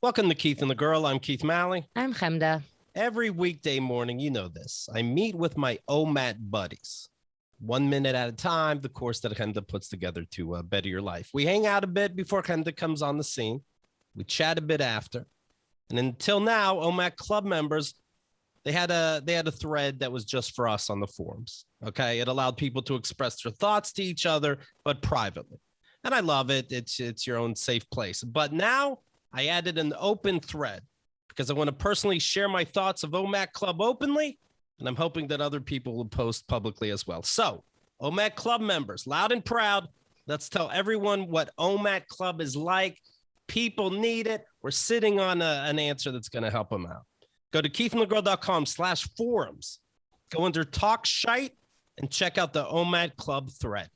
Welcome to Keith and the Girl. I'm Keith Malley. I'm Chemda. Every weekday morning, you know this, I meet with my OMAT buddies. 1 minute at a time, the course that Chemda puts together to better your life. We hang out a bit before Chemda comes on the scene. We chat a bit after. And until now, OMAT club members, they had a thread that was just for us on the forums. Okay, it allowed people to express their thoughts to each other, but privately. And I love it. It's your own safe place. But now I added an open thread because I want to personally share my thoughts of OMAT Club openly, and I'm hoping that other people will post publicly as well. So, OMAT Club members, loud and proud, let's tell everyone what OMAT Club is like. People need it. We're sitting on an answer that's going to help them out. Go to keithandthegirl.com/forums. Go under Talk Shite and check out the OMAT Club thread.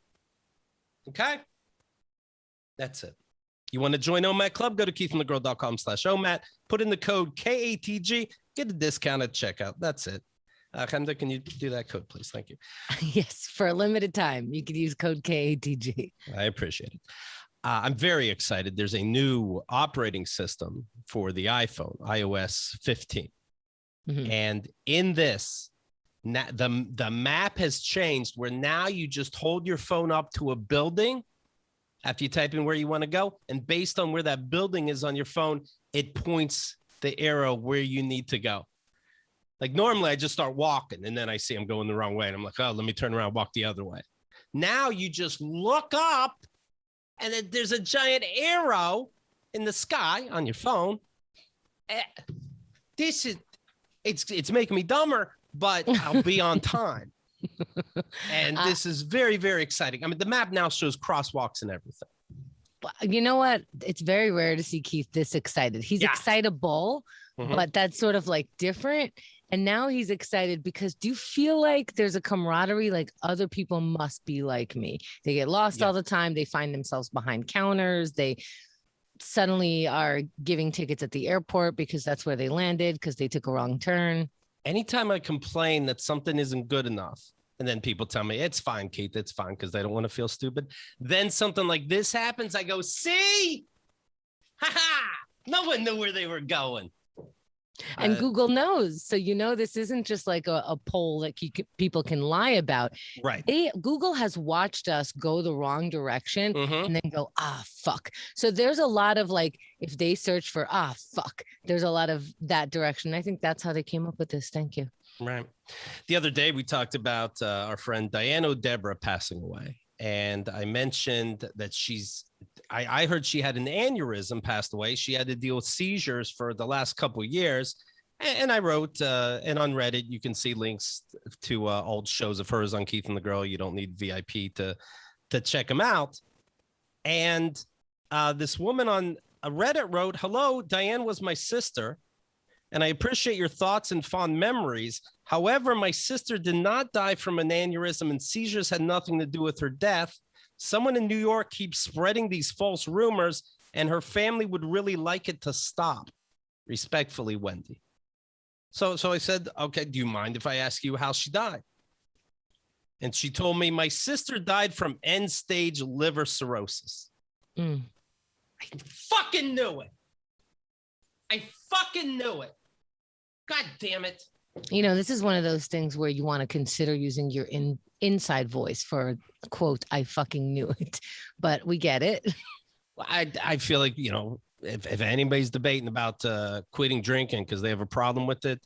Okay? That's it. You want to join OMAT Club? Go to keithandthegirl.com/OMAT. Put in the code KATG. Get a discount at checkout. That's it. Chemda, can you do that code, please? Thank you. Yes, for a limited time, you can use code KATG. I appreciate it. I'm very excited. There's a new operating system for the iPhone, iOS 15. Mm-hmm. And in this, the map has changed where now you just hold your phone up to a building after you type in where you want to go. And based on where that building is on your phone, it points the arrow where you need to go. Like normally I just start walking and then I see I'm going the wrong way. And I'm like, oh, let me turn around, walk the other way. Now you just look up and then there's a giant arrow in the sky on your phone. It's making me dumber, but I'll be on time. And this is very, very exciting. I mean, the map now shows crosswalks and everything. You know what? It's very rare to see Keith this excited. He's excitable, but that's sort of like different. And now he's excited because do you feel like there's a camaraderie? Like other people must be like me. They get lost all the time. They find themselves behind counters. They suddenly are giving tickets at the airport because that's where they landed because they took a wrong turn. Anytime I complain that something isn't good enough, and then people tell me, it's fine, Keith, it's fine, because they don't want to feel stupid. Then something like this happens, I go, see? Ha-ha! No one knew where they were going. And Google knows. So, this isn't just like a poll that people can lie about. Right. Google has watched us go the wrong direction and then go, fuck. So there's a lot of like, if they search for, fuck, there's a lot of that direction. I think that's how they came up with this. Thank you. Right. The other day, we talked about our friend Diana Debra passing away. And I mentioned that I heard she had an aneurysm, passed away. She had to deal with seizures for the last couple of years. And I wrote, and on Reddit, you can see links to old shows of hers on Keith and the Girl. You don't need VIP to check them out. And this woman on Reddit wrote, "Hello, Diane was my sister, and I appreciate your thoughts and fond memories. However, my sister did not die from an aneurysm and seizures had nothing to do with her death. Someone in New York keeps spreading these false rumors and her family would really like it to stop. Respectfully, Wendy." So I said, okay, do you mind if I ask you how she died? And she told me, my sister died from end-stage liver cirrhosis. I fucking knew it. I fucking knew it. God damn it. This is one of those things where you want to consider using your inside voice for, quote, I fucking knew it. But we get it. I feel like, if anybody's debating about quitting drinking because they have a problem with it,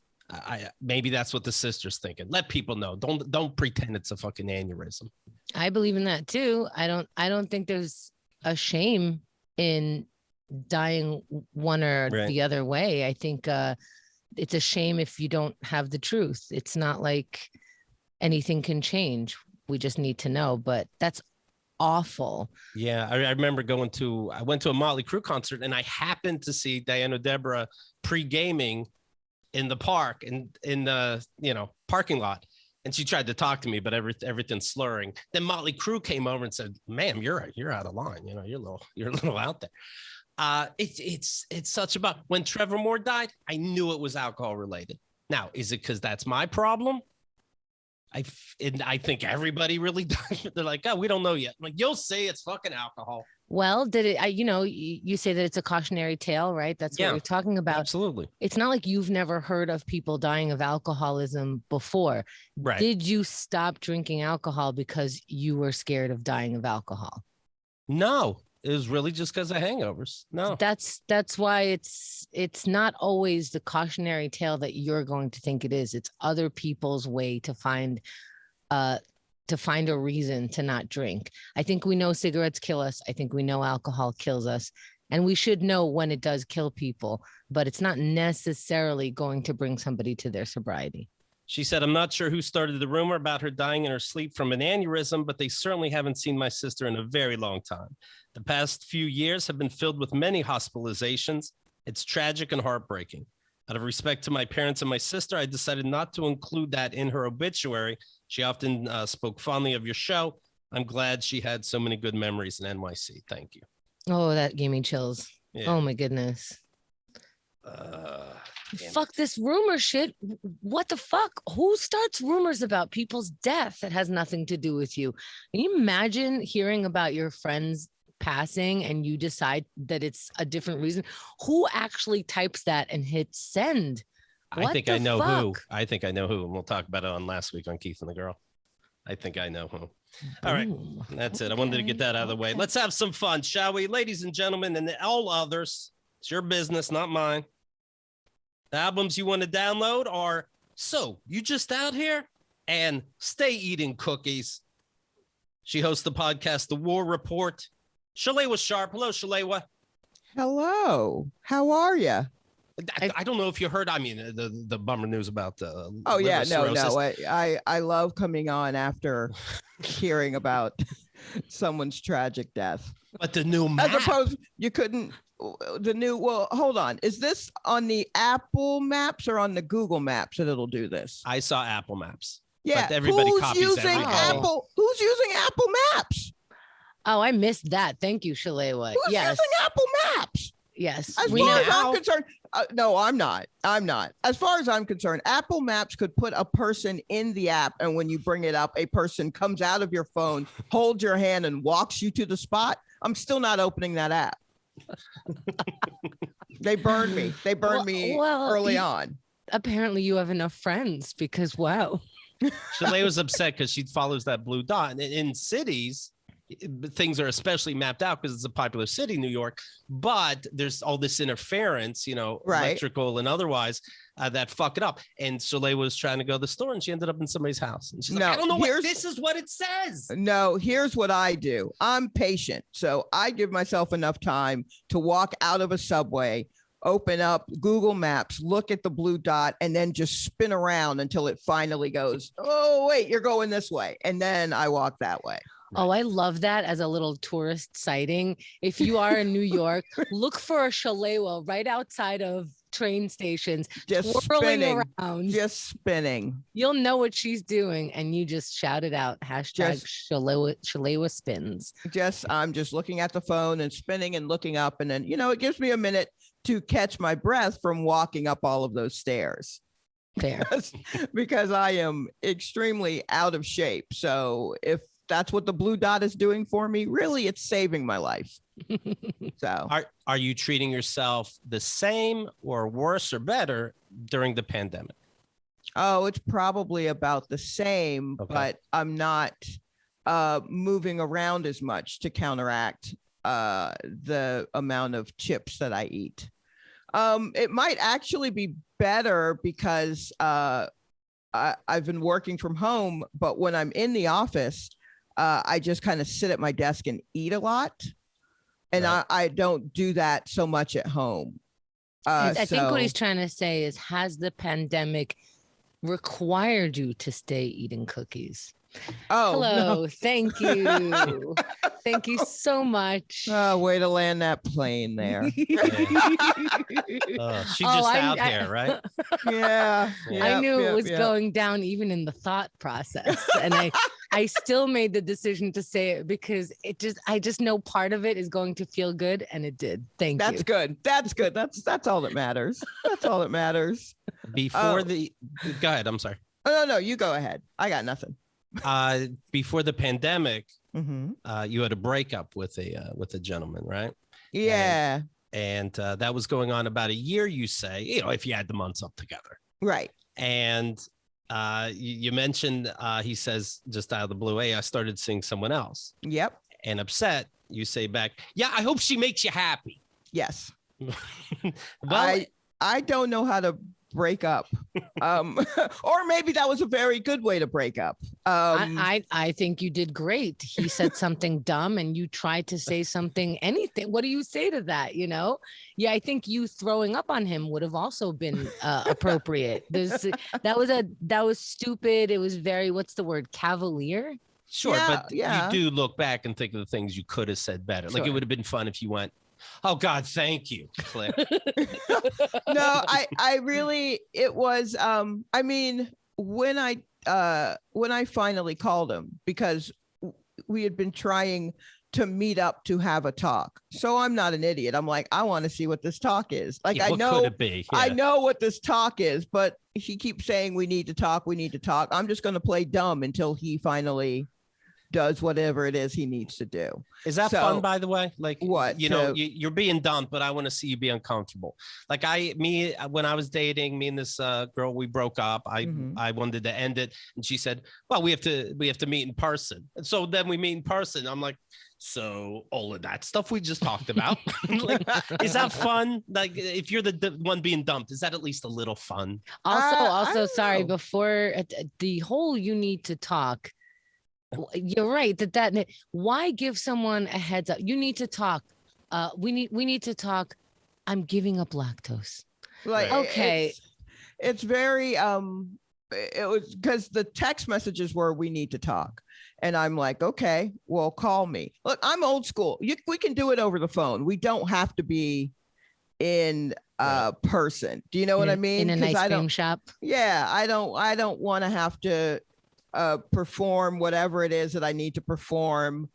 maybe that's what the sister's thinking. Let people know. Don't pretend it's a fucking aneurysm. I believe in that too. I don't think there's a shame in dying one or the other way. I think it's a shame if you don't have the truth. It's not like anything can change. We just need to know, but that's awful. Yeah. I remember I went to a Motley Crue concert and I happened to see Diana Debra pre-gaming in the park and in the, parking lot. And she tried to talk to me, but everything's slurring. Then Motley Crue came over and said, "Ma'am, you're out of line. You're a little out there." It's such about when Trevor Moore died, I knew it was alcohol related. Now, is it because that's my problem? I think everybody really does. They're like, oh, we don't know yet. I'm like, you'll see, it's fucking alcohol. Well, did it, you say that it's a cautionary tale, right? That's what you're talking about. Absolutely. It's not like you've never heard of people dying of alcoholism before. Right. Did you stop drinking alcohol because you were scared of dying of alcohol? No, it was really just because of hangovers. No. That's why it's not always the cautionary tale that you're going to think it is. It's other people's way to find a reason to not drink. I think we know cigarettes kill us. I think we know alcohol kills us. And we should know when it does kill people, but it's not necessarily going to bring somebody to their sobriety. She said, I'm not sure who started the rumor about her dying in her sleep from an aneurysm, but they certainly haven't seen my sister in a very long time. The past few years have been filled with many hospitalizations. It's tragic and heartbreaking. Out of respect to my parents and my sister, I decided not to include that in her obituary. She often spoke fondly of your show. I'm glad she had so many good memories in NYC. Thank you. Oh, that gave me chills. Yeah. Oh, my goodness. Fuck this rumor shit. What the fuck? Who starts rumors about people's death that has nothing to do with you? Can you imagine hearing about your friend's passing and you decide that it's a different reason? Who actually types that and hits send? I think I know who. I think I know who. And we'll talk about it on last week on Keith and the Girl. I think I know who. All right. That's it. I wanted to get that out of the way. Let's have some fun, shall we? Ladies and gentlemen, and all others, it's your business, not mine. The albums you want to download are So You Just Out Here and Stay Eating Cookies. She hosts the podcast, The War Report. Shalewa Sharpe. Hello, Shalewa. Hello. How are you? I don't know if you heard, the bummer news about the I love coming on after hearing about someone's tragic death. But the new map. As opposed, you couldn't, well, hold on. Is this on the Apple Maps or on the Google Maps that it'll do this? I saw Apple Maps. Yeah. But everybody copies using Apple? Who's using Apple Maps? Oh, I missed that. Thank you, Shalewa. Who's using Apple Maps? Yes. As far as I'm concerned, no, I'm not. As far as I'm concerned, Apple Maps could put a person in the app, and when you bring it up, a person comes out of your phone, holds your hand, and walks you to the spot. I'm still not opening that app. They burned me. They burned me early on. Apparently, you have enough friends because, wow. Shalewa was upset because she follows that blue dot. And in cities, things are especially mapped out because it's a popular city, New York, but there's all this interference, electrical and otherwise, that fuck it up. And Shalewa was trying to go to the store and she ended up in somebody's house. And she's like, I don't know what this is what it says. No, here's what I do. I'm patient. So I give myself enough time to walk out of a subway, open up Google Maps, look at the blue dot, and then just spin around until it finally goes, oh, wait, you're going this way. And then I walk that way. Oh, I love that as a little tourist sighting. If you are in New York, look for a Shalewa right outside of train stations, just spinning around. Just spinning. You'll know what she's doing, and you just shout it out. Hashtag Shalewa spins. I'm just looking at the phone and spinning and looking up, and then it gives me a minute to catch my breath from walking up all of those stairs. Fair. Because I am extremely out of shape. So if that's what the blue dot is doing for me, really, it's saving my life. So are you treating yourself the same or worse or better during the pandemic? Oh, it's probably about the same, but I'm not moving around as much to counteract the amount of chips that I eat. It might actually be better because I've been working from home, but when I'm in the office, I just kind of sit at my desk and eat a lot. And I don't do that so much at home. I think what he's trying to say is, has the pandemic required you to stay eating cookies? Oh, hello. No. Thank you. Thank you so much. Way to land that plane there. She's just out here, right? Yeah. I knew it was going down even in the thought process. And I still made the decision to say it because I just know part of it is going to feel good, and it did. Thank you. That's good. That's good. That's all that matters. That's all that matters. Go ahead. I'm sorry. Oh, no, you go ahead. I got nothing. Before the pandemic, You had a breakup with a gentleman, right? Yeah. And that was going on about a year, you say, if you add the months up together. Right. And you mentioned, he says just out of the blue, hey, I started seeing someone else. Yep. And upset, you say back, yeah, I hope she makes you happy. Yes. Well, I don't know how to break up. Or maybe that was a very good way to break up. I think you did great. He said something dumb and you tried to say something, anything. What do you say to that? Yeah, I think you throwing up on him would have also been appropriate. That was stupid. It was very, what's the word? Cavalier. Sure. But you do look back and think of the things you could have said better. Sure. Like it would have been fun if you went, oh God, thank you, Claire. No, I really, it was, I mean, when I finally called him, because we had been trying to meet up to have a talk. So I'm not an idiot. I'm like, I want to see what this talk is. Like, yeah, I know, could it be? Yeah. I know what this talk is, but he keeps saying we need to talk. We need to talk. I'm just going to play dumb until he finally does whatever it is he needs to do. Is that fun, by the way? Like, what? You're being dumped, but I want to see you be uncomfortable. Like when I was dating, me and this girl, we broke up. I wanted to end it, and she said, well, we have to meet in person. And so then we meet in person. I'm like, so all of that stuff we just talked about, like, is that fun? Like, if you're the one being dumped, is that at least a little fun? Also, sorry, before the whole you need to talk. You're right that why give someone a heads up? You need to talk. We need to talk. I'm giving up lactose. Like, okay. It's very, it was because the text messages were, we need to talk. And I'm like, okay, well, call me. Look, I'm old school. We can do it over the phone. We don't have to be in person. Do you know what I mean? In an ice cream shop. Yeah. I don't want to have to perform whatever it is that I need to perform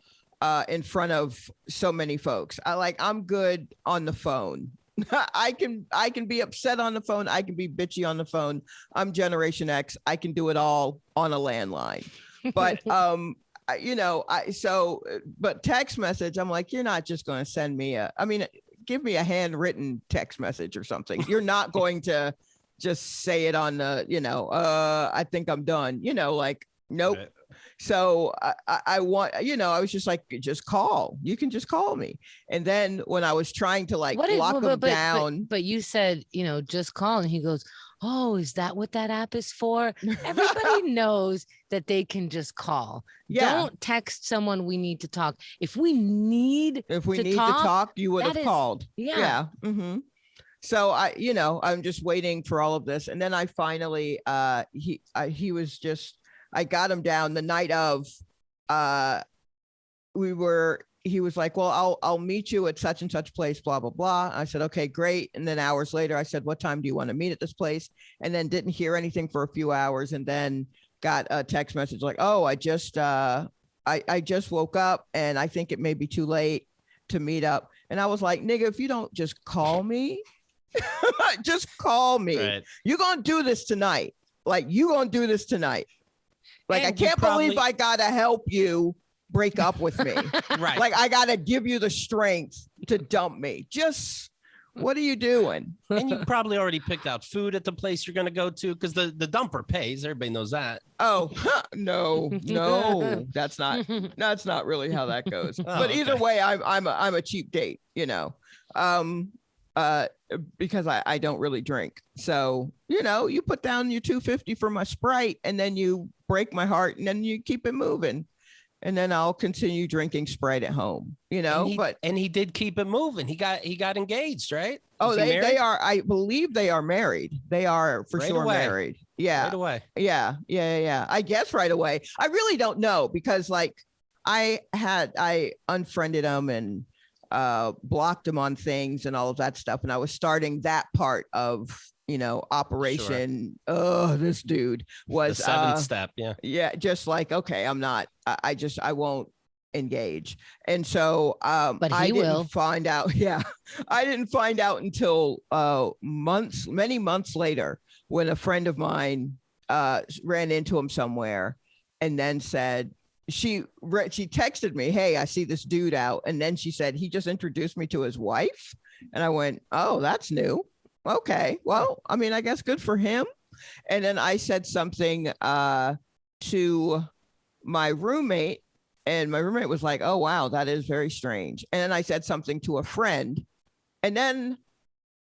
in front of so many folks. I'm good on the phone. I can be upset on the phone. I can be bitchy on the phone. I'm Generation X. I can do it all on a landline. But but text message, I'm like, you're not just going to send me give me a handwritten text message or something. You're not going to just say it on the, I think I'm done, nope. Right. So I want, I was just like, just call. You can just call me. And then when I was trying to lock him down. But you said, just call. And he goes, oh, is that what that app is for? Everybody knows that they can just call. Yeah. Don't text someone, we need to talk. If we need to talk, you would have called. Yeah. Yeah. Mm-hmm. So I'm just waiting for all of this. And then I finally, I got him down the night of, he was like, well, I'll meet you at such and such place, blah, blah, blah. I said, okay, great. And then hours later, I said, what time do you want to meet at this place? And then didn't hear anything for a few hours. And then got a text message like, oh, I just woke up and I think it may be too late to meet up. And I was like, nigga, if you don't just call me, just call me. Right. You're going to do this tonight. Like, you're going to do this tonight. Like, and I can't believe I got to help you break up with me. Right. Like, I got to give you the strength to dump me. Just, what are you doing? And you probably already picked out food at the place you're going to go to, because the dumper pays. Everybody knows that. Oh, no, that's not really how that goes. But either way, I'm a cheap date, because I don't really drink. So, you put down your $2.50 for my Sprite and then you break my heart and then you keep it moving. And then I'll continue drinking Sprite at home, and he did keep it moving. He got engaged, right? Oh, they are. I believe they are married. They are for sure married. Yeah. Right away. Yeah. I guess right away. I really don't know, because I unfriended him and blocked him on things and all of that stuff. And I was starting that part of, operation. Sure. Oh, this dude was the seventh step. Yeah. Yeah. Just like, okay, I'm not, I won't engage. And so, but I didn't will find out. Yeah. I didn't find out until, many months later, when a friend of mine, ran into him somewhere and then said, she texted me, "Hey, I see this dude out," and then she said he just introduced me to his wife, and I went, "Oh, that's new. Okay, well, I mean, I guess good for him." And then I said something to my roommate, and my roommate was like, "Oh, wow, that is very strange." And then I said something to a friend, and then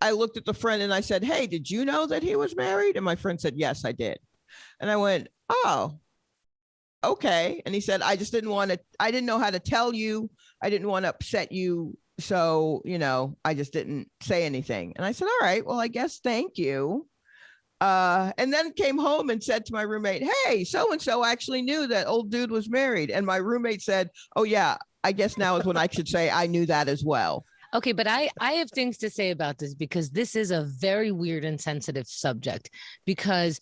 I looked at the friend and I said, "Hey, did you know that he was married?" And my friend said, "Yes, I did." And I went, "Oh, okay." And he said, "I just didn't want to, I didn't know how to tell you. I didn't want to upset you. So, I just didn't say anything." And I said, "All right, well, I guess thank you." And then came home and said to my roommate, "Hey, so-and-so actually knew that old dude was married." And my roommate said, "Oh yeah, I guess now is when I should say I knew that as well." Okay, but I have things to say about this because this is a very weird and sensitive subject because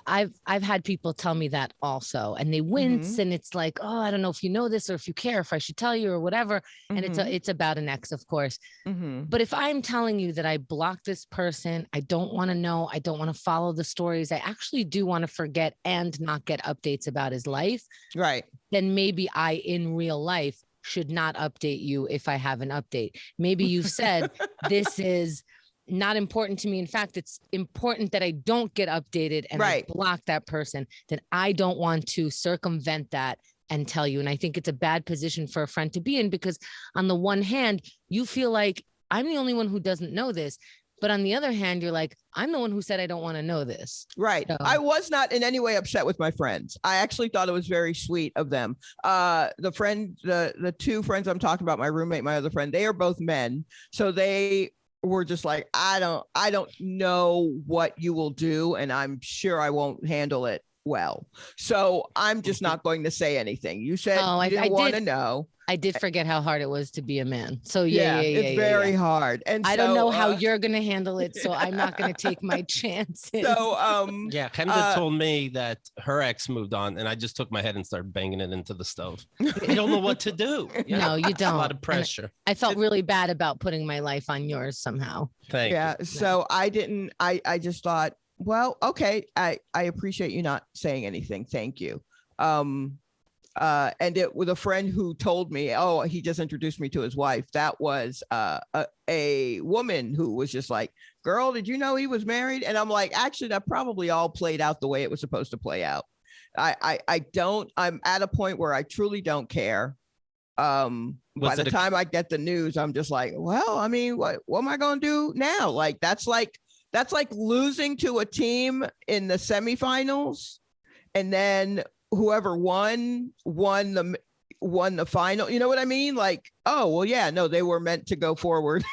I've had people tell me that also, and they wince, and it's like, "Oh, I don't know if you know this or if you care, if I should tell you or whatever." And it's about an ex, of course. But if I'm telling you that I blocked this person, I don't want to know, I don't want to follow the stories, I actually do want to forget and not get updates about his life. Right. Then maybe I, in real life, should not update you if I have an update. Maybe you've said this is not important to me. In fact, it's important that I don't get updated and I block that person. Then I don't want to circumvent that and tell you. And I think it's a bad position for a friend to be in because on the one hand, you feel like I'm the only one who doesn't know this. But on the other hand, you're like, I'm the one who said I don't want to know this. Right. So. I was not in any way upset with my friends. I actually thought it was very sweet of them. The two friends I'm talking about, my roommate, my other friend, they are both men. So they were just like, I don't know what you will do, and I'm sure I won't handle it well. So I'm just not going to say anything. You said you didn't want to know. I did forget how hard it was to be a man. So it's very hard. And I don't know how you're going to handle it. So I'm not going to take my chances. So, Kendra told me that her ex moved on, and I just took my head and started banging it into the stove. I don't know what to do. No, you don't. A lot of pressure. And I felt really bad about putting my life on yours somehow. Thank you. So I didn't, I just thought, well, okay. I appreciate you not saying anything. Thank you. And it was a friend who told me, "Oh, he just introduced me to his wife." That was a woman who was just like, "Girl, did you know he was married?" And I'm like, actually, that probably all played out the way it was supposed to play out. I'm at a point where I truly don't care. By the time I get the news, I'm just like, well, I mean, what am I going to do now? That's like losing to a team in the semifinals, and then whoever won the final. You know what I mean? Like, oh, well, yeah, no, they were meant to go forward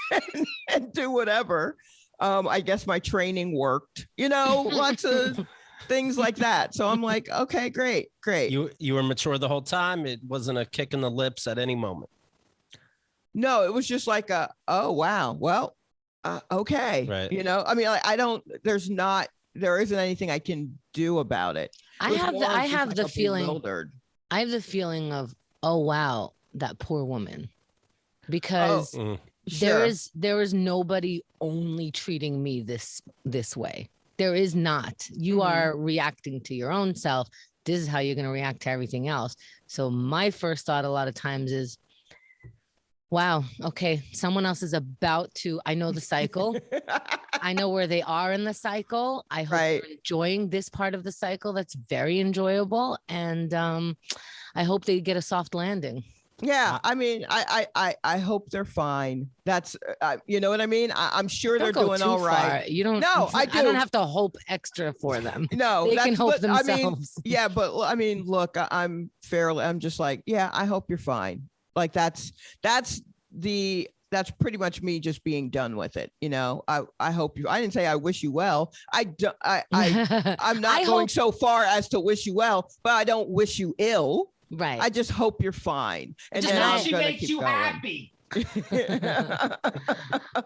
and do whatever. I guess my training worked, lots of things like that. So I'm like, okay, great. You were mature the whole time. It wasn't a kick in the lips at any moment. No, it was just like oh, wow. Well, okay. Right. I mean, there isn't anything I can do about it. I have the feeling of, oh, wow, that poor woman, because there is nobody only treating me this way. There is not. You are reacting to your own self. This is how you're going to react to everything else. So my first thought a lot of times is, wow, okay, someone else is about to, I know the cycle. I know where they are in the cycle. I hope they're enjoying this part of the cycle. That's very enjoyable. And I hope they get a soft landing. Yeah, I mean, I hope they're fine. That's, you know what I mean? I'm sure they're doing all right. You don't. No, I don't have to hope extra for them. No, they can hope themselves. I mean, yeah, but I mean, look, I'm just like, yeah, I hope you're fine. Like that's pretty much me just being done with it. I hope you, I didn't say I wish you well. I'm not going so far as to wish you well, but I don't wish you ill. Right. I just hope you're fine. And just then she makes you happy.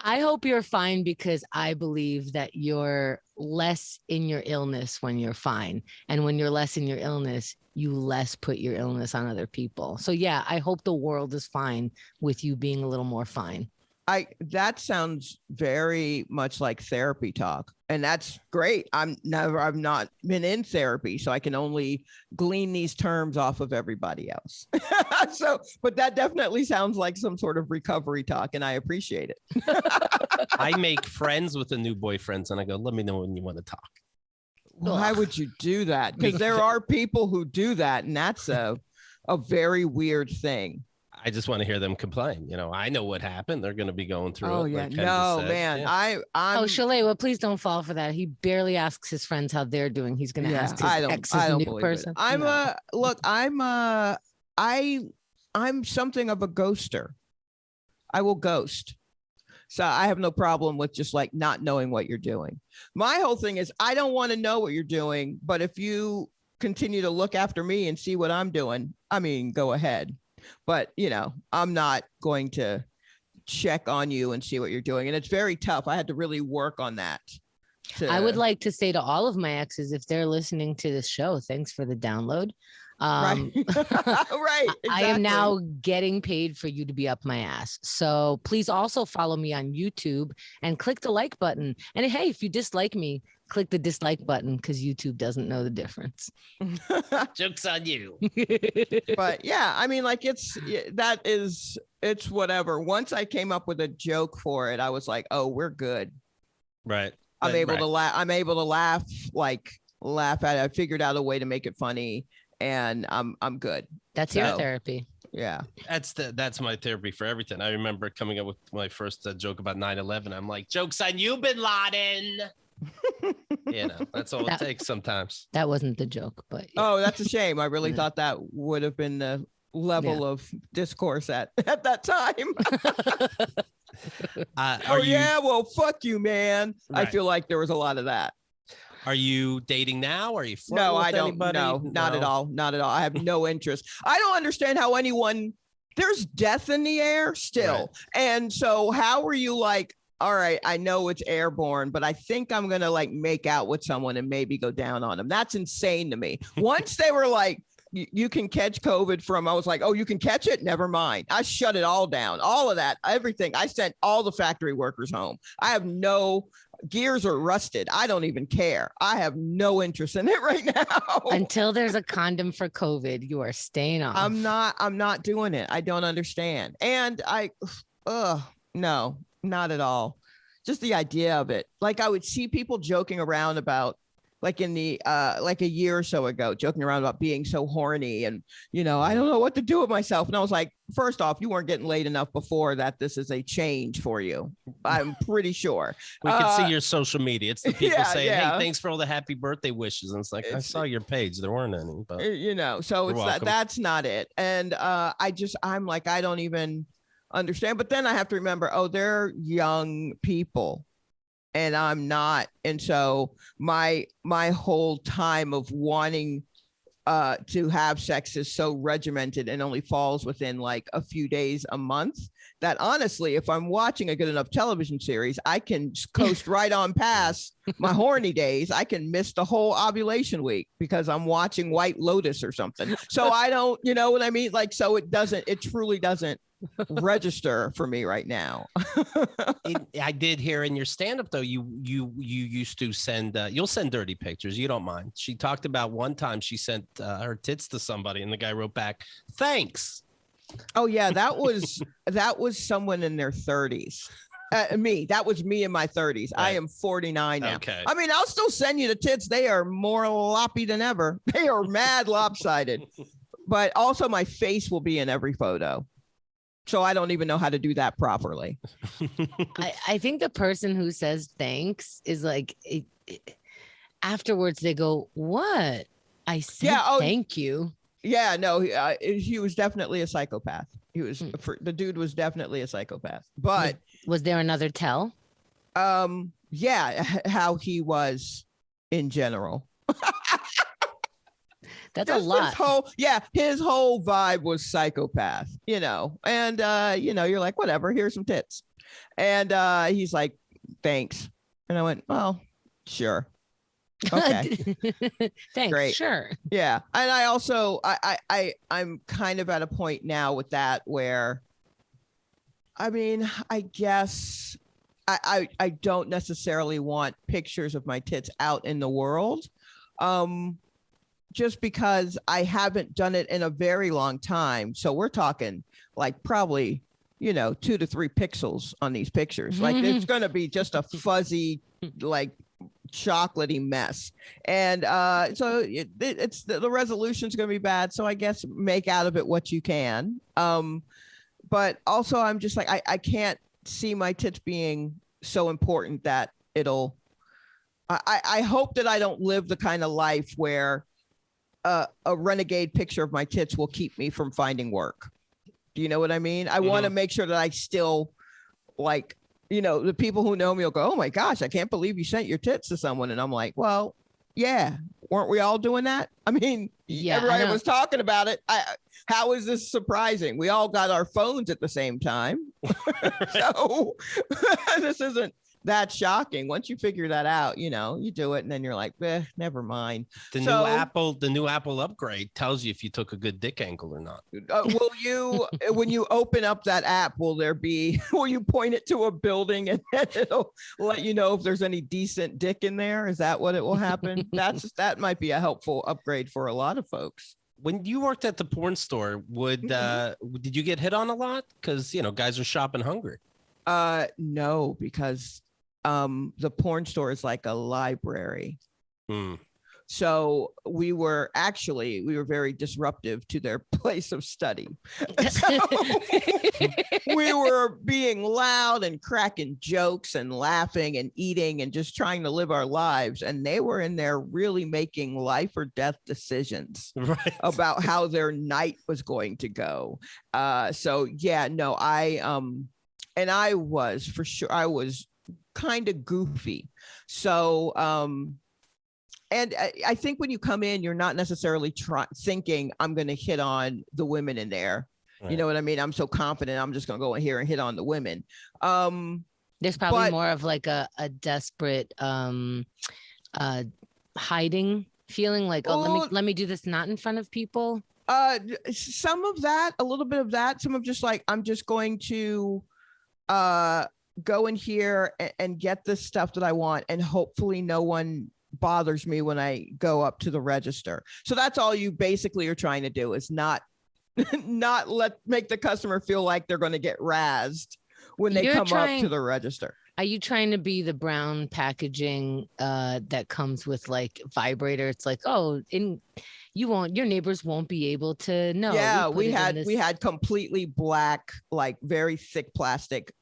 I hope you're fine because I believe that you're less in your illness when you're fine. And when you're less in your illness, you less put your illness on other people. So yeah, I hope the world is fine with you being a little more fine. that sounds very much like therapy talk, and that's great. I've not been in therapy, so I can only glean these terms off of everybody else. But that definitely sounds like some sort of recovery talk, and I appreciate it. I make friends with the new boyfriends, and I go, let me know when you want to talk. Why would you do that? Because there are people who do that, and that's a very weird thing. I just want to hear them complain. You know, I know what happened. They're going to be going through it. Oh, yeah. No, man. Yeah. Oh, Shalewa, please don't fall for that. He barely asks his friends how they're doing. He's going to ask his ex's new person. I'm something of a ghoster. I will ghost. So I have no problem with just like not knowing what you're doing. My whole thing is I don't want to know what you're doing, but if you continue to look after me and see what I'm doing, I mean, go ahead. But, you know, I'm not going to check on you and see what you're doing. And it's very tough. I had to really work on that. I would like to say to all of my exes, if they're listening to this show, thanks for the download. Right. Right. Exactly. I am now getting paid for you to be up my ass. So please also follow me on YouTube and click the like button. And hey, if you dislike me, click the dislike button because YouTube doesn't know the difference. Joke's on you. But yeah, I mean, like it's whatever. Once I came up with a joke for it, I was like, oh, we're good. Right. I'm able to laugh. I'm able to laugh at it. I figured out a way to make it funny, and I'm good. That's your therapy. Yeah. That's my therapy for everything. I remember coming up with my first joke about 9/11. I'm like, joke's on you, Bin Laden. You know, that's all it takes sometimes. That wasn't the joke, but yeah. Oh, that's a shame. I really thought that would have been the level of discourse at that time. Well, fuck you, man. Right. I feel like there was a lot of that. Are you dating now? Are you flirting No, with I don't. anybody? No, not at all. Not at all. I have no interest. I don't understand how there's death in the air still. Right. And so how are you like, all right, I know it's airborne, but I think I'm going to like make out with someone and maybe go down on them. That's insane to me. Once they were like, you can catch COVID I was like, oh, you can catch it? Never mind. I shut it all down. All of that, everything. I sent all the factory workers home. I have gears are rusted. I don't even care. I have no interest in it right now. Until there's a condom for COVID, you are staying off. I'm not doing it. I don't understand. And no, not at all. Just the idea of it. Like I would see people joking around about like in the like a year or so ago, joking around about being so horny and, you know, I don't know what to do with myself. And I was like, first off, you weren't getting laid enough before that this is a change for you. I'm pretty sure. We can see your social media. It's the people saying, hey, thanks for all the happy birthday wishes. And it's like, I saw your page. There weren't any, but you know, so that's not it. And I'm like, I don't even understand. But then I have to remember, oh, they're young people. And I'm not. And so my whole time of wanting to have sex is so regimented and only falls within like a few days a month that honestly, if I'm watching a good enough television series, I can coast right on past my horny days. I can miss the whole ovulation week because I'm watching White Lotus or something. So I don't, you know what I mean? Like, so it truly doesn't register for me right now. I did hear in your stand-up though, you used to send you'll send dirty pictures, you don't mind. She talked about one time she sent her tits to somebody and the guy wrote back, thanks. Oh yeah, that was someone in their 30s. That was me in my 30s. Right. I am 49 now. Okay. I mean, I'll still send you the tits. They are more loppy than ever. They are mad lopsided. But also my face will be in every photo. So I don't even know how to do that properly. I think the person who says thanks is like, afterwards they go, what? I said thank you. Yeah, no, he was definitely a psychopath. The dude was definitely a psychopath. But was there another tell? Yeah, how he was in general. That's a lot. His whole vibe was psychopath, you know, and, you know, you're like, whatever, here's some tits. And he's like, thanks. And I went, well, sure. Okay. Thanks. Great. Sure. Yeah. And I also, I'm kind of at a point now with that where I mean, I guess I don't necessarily want pictures of my tits out in the world. Just because I haven't done it in a very long time. So we're talking like probably, 2 to 3 pixels on these pictures. Like it's going to be just a fuzzy, like chocolatey mess. And so it's the resolution's going to be bad. So I guess make out of it what you can. But also I'm just like, I can't see my tits being so important that I hope that I don't live the kind of life where a renegade picture of my tits will keep me from finding work. Do you know what I mean? I want to make sure that I still like, the people who know me will go, oh my gosh, I can't believe you sent your tits to someone. And I'm like, well, yeah, weren't we all doing that? I mean, everybody was talking about it. How is this surprising? We all got our phones at the same time. So this isn't that shocking. Once you figure that out, you do it and then you're like, never mind. The new Apple upgrade tells you if you took a good dick angle or not. Will you, when you open up that app, will you point it to a building and then it'll let you know if there's any decent dick in there? Is that what it will happen? That might be a helpful upgrade for a lot of folks. When you worked at the porn store, did you get hit on a lot? Because, guys are shopping hungry. No, because the porn store is like a library. So we were very disruptive to their place of study. So we were being loud and cracking jokes and laughing and eating and just trying to live our lives. And they were in there really making life or death decisions about how their night was going to go. So yeah, no, and I was for sure, I was kind of goofy. So, and I think when you come in, you're not necessarily thinking I'm going to hit on the women in there. Right. You know what I mean? I'm so confident I'm just going to go in here and hit on the women. There's probably more of like a desperate hiding feeling like, let me do this not in front of people. Some of that, a little bit of that, some of just like, I'm just going to go in here and get the stuff that I want. And hopefully no one bothers me when I go up to the register. So that's all you basically are trying to do, is not make the customer feel like they're going to get razzed when they come up to the register. Are you trying to be the brown packaging that comes with like vibrator? It's like, your neighbors won't be able to know. Yeah, we had completely black, like very thick plastic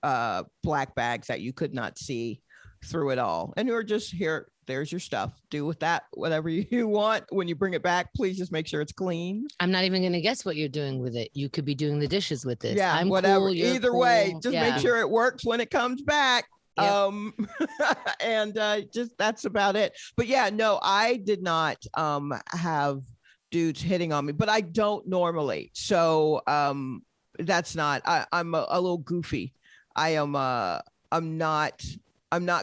black bags that you could not see through it all. And we were just here. There's your stuff. Do with that whatever you want. When you bring it back, please just make sure it's clean. I'm not even going to guess what you're doing with it. You could be doing the dishes with this. Yeah, whatever. Cool, either way, just make sure it works when it comes back. Yep. And just that's about it. But yeah, no, I did not have dudes hitting on me, but I don't normally. So that's not. I'm a little goofy. I'm not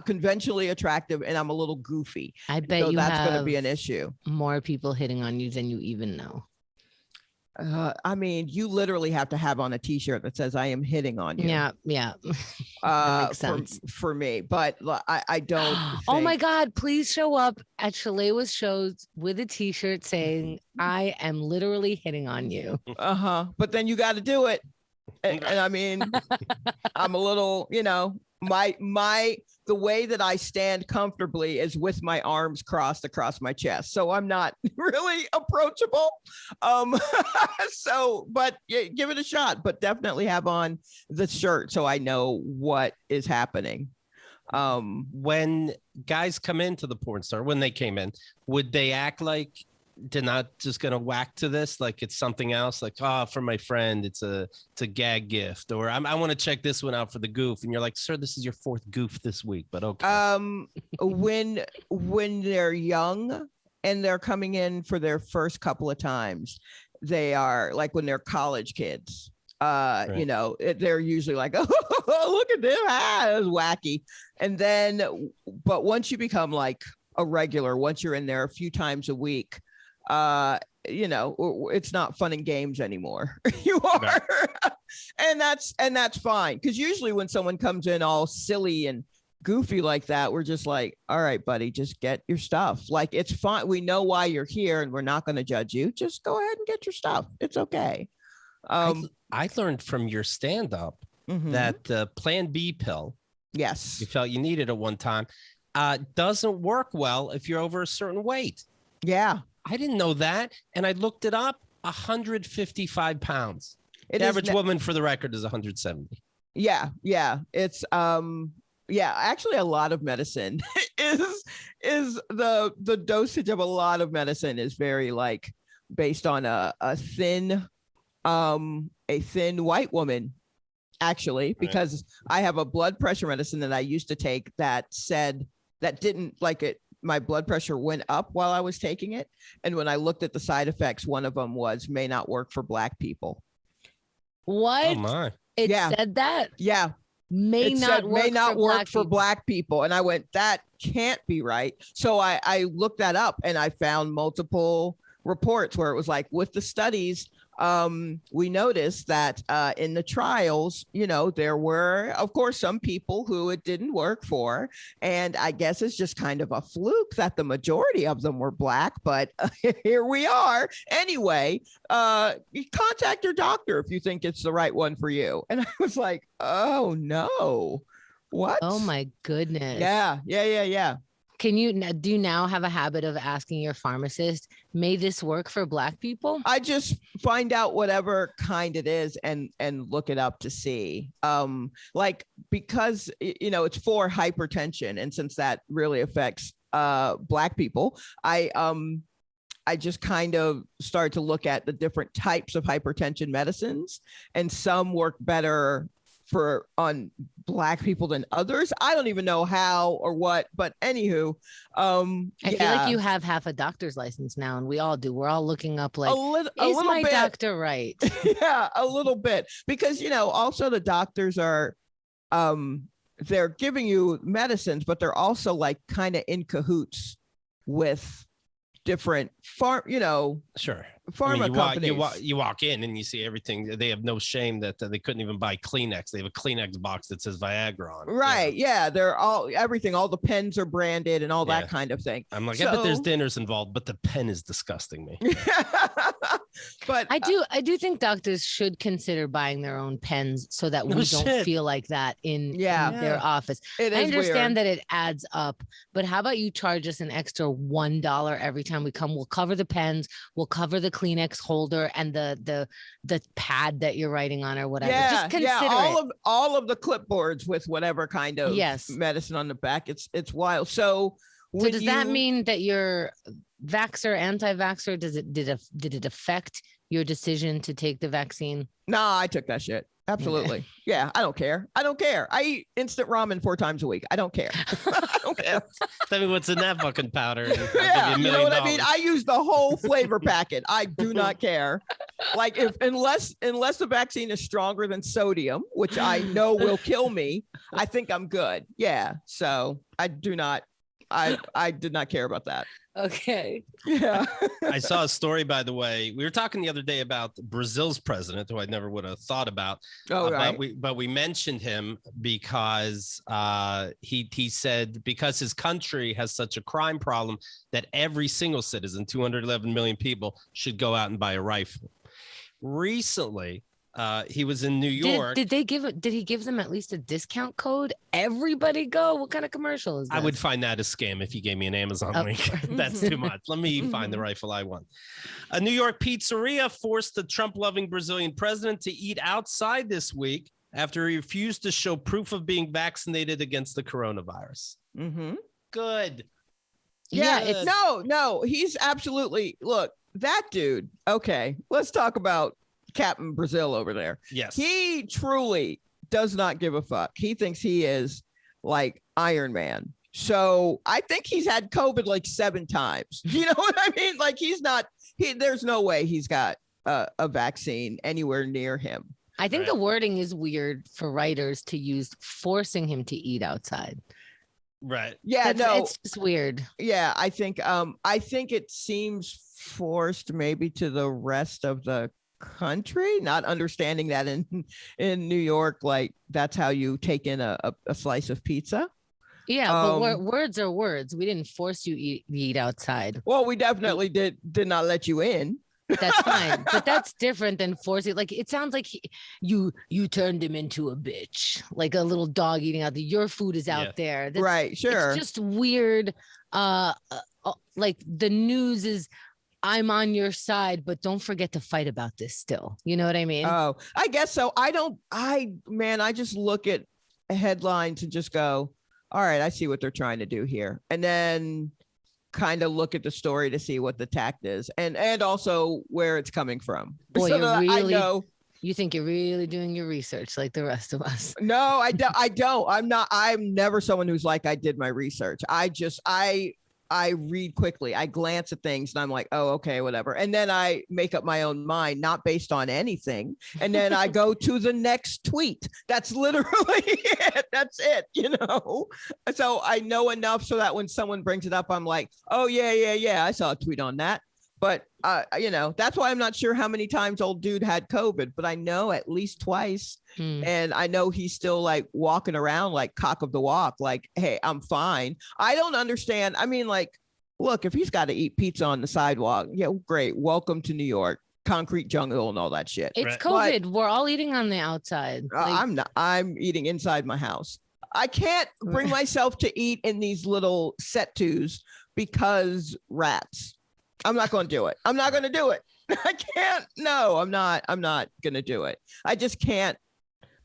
conventionally attractive, and I'm a little goofy. I bet so that's going to be an issue. More people hitting on you than you even know. I mean, you literally have to have on a t-shirt that says "I am hitting on you." Yeah. That makes sense for me, but I don't. Oh my God! Please show up at Shalewa's shows with a t-shirt saying "I am literally hitting on you." But then you got to do it, and I mean, I'm a little, the way that I stand comfortably is with my arms crossed across my chest. So I'm not really approachable. But yeah, give it a shot, but definitely have on the shirt so I know what is happening. When guys come into the porn store, when they came in, would they act like they're not just gonna whack to this, like it's something else, like for my friend, it's a gag gift, or I want to check this one out for the goof, and you're like, sir, this is your 4th goof this week, but okay. When they're young and they're coming in for their first couple of times, they are like, when they're college kids, right. They're usually like, oh, look at this, that's wacky. And then, but once you become like a regular, once you're in there a few times a week, it's not fun and games anymore. You are. And that's fine. Because usually when someone comes in all silly and goofy like that, we're just like, all right, buddy, just get your stuff. Like, it's fine. We know why you're here and we're not going to judge you. Just go ahead and get your stuff. It's okay. I learned from your stand-up that the Plan B pill, yes, you felt you needed at one time, doesn't work well if you're over a certain weight. Yeah. I didn't know that. And I looked it up, 155 pounds. The average woman, for the record, is 170. Yeah. Yeah. It's, actually a lot of medicine is the dosage of a lot of medicine is very like based on a thin white woman, actually, because I have a blood pressure medicine that I used to take that said that didn't like it. My blood pressure went up while I was taking it. And when I looked at the side effects, one of them was may not work for Black people. What? Oh my. It said that? Yeah. May not work for Black people. And I went, that can't be right. So I looked that up and I found multiple reports where it was like, with the studies, we noticed that in the trials, there were, of course, some people who it didn't work for. And I guess it's just kind of a fluke that the majority of them were Black. But here we are. Anyway, contact your doctor if you think it's the right one for you. And I was like, oh, no. What? Oh, my goodness. Yeah. Do you now have a habit of asking your pharmacist, may this work for Black people? I just find out whatever kind it is and look it up to see. Because, it's for hypertension. And since that really affects Black people, I just kind of start to look at the different types of hypertension medicines, and some work better on Black people than others. I don't even know how or what, but anywho, I feel like you have half a doctor's license now, and we all do. We're all looking up like, is my doctor right? Yeah, a little bit, because also the doctors are they're giving you medicines, but they're also like kind of in cahoots with different pharma companies. You walk in and you see everything. They have no shame that they couldn't even buy Kleenex. They have a Kleenex box that says Viagra on it. Right. Yeah. They're all the pens are branded and all that kind of thing. I'm like, I bet there's dinners involved, but the pen is disgusting me. But I do think doctors should consider buying their own pens so that we don't feel like that in their office. I understand that it adds up, but how about you charge us an extra $1 every time we come? We'll cover the pens, we'll cover the Kleenex holder and the pad that you're writing on or whatever. Just consider all of the clipboards with whatever kind of medicine on the back. It's wild. So does that mean that you're vaxxer, anti-vaxxer? Did it affect your decision to take the vaccine? No, I took that shit. Absolutely. Yeah, I don't care. I eat instant ramen 4 times a week. I don't care. I don't care. Tell me what's in that fucking powder. Yeah, you know what I mean? I use the whole flavor packet. I do not care. Like unless the vaccine is stronger than sodium, which I know will kill me, I think I'm good. Yeah. So I did not care about that. Okay. Yeah. I saw a story, by the way. We were talking the other day about Brazil's president, who I never would have thought about. Oh, right. But we mentioned him because he said because his country has such a crime problem that every single citizen, 211 million people, should go out and buy a rifle. Recently, he was in New York. Did he give them at least a discount code? Everybody go. What kind of commercial is that? I would find that a scam if you gave me an Amazon link. That's too much. Let me find the rifle I want. A New York pizzeria forced the Trump-loving Brazilian president to eat outside this week after he refused to show proof of being vaccinated against the coronavirus. Mm-hmm. Good. Yeah. No, he's absolutely, look, that dude. Okay, let's talk about Captain Brazil over there. Yes. He truly does not give a fuck. He thinks he is like Iron Man. So I think he's had COVID like 7 times. You know what I mean? Like there's no way he's got a vaccine anywhere near him. I think the wording is weird for writers to use forcing him to eat outside. Right. Yeah, it's just weird. Yeah, I think it seems forced maybe to the rest of the country, not understanding that in New York, like that's how you take in a slice of pizza. Yeah, but words are words. We didn't force you to eat outside. Well, we definitely did not let you in. That's fine, but that's different than forcing. Like it sounds like you turned him into a bitch, like a little dog eating out there. Your food is out there, right? Sure, it's just weird. Like the news is, I'm on your side, but don't forget to fight about this still. You know what I mean? Oh, I guess so. I just look at headlines and just go, all right, I see what they're trying to do here, and then kind of look at the story to see what the tact is and also where it's coming from. Boy, so I know. You think you're really doing your research like the rest of us. No, I don't. I'm never someone who's like, I did my research. I read quickly. I glance at things and I'm like, oh, okay, whatever. And then I make up my own mind, not based on anything. And then I go to the next tweet. That's literally it. That's it, So I know enough so that when someone brings it up, I'm like, oh, yeah. I saw a tweet on that. But, that's why I'm not sure how many times old dude had COVID, but I know at least twice. And I know he's still like walking around like cock of the walk, like, hey, I'm fine. I don't understand. I mean, like, look, if he's got to eat pizza on the sidewalk, yeah, great. Welcome to New York, concrete jungle and all that shit. It's COVID. But we're all eating on the outside. I'm eating inside my house. I can't bring myself to eat in these little set-tos because rats. I'm not going to do it. I'm not going to do it. I can't. No, I'm not going to do it. I just can't.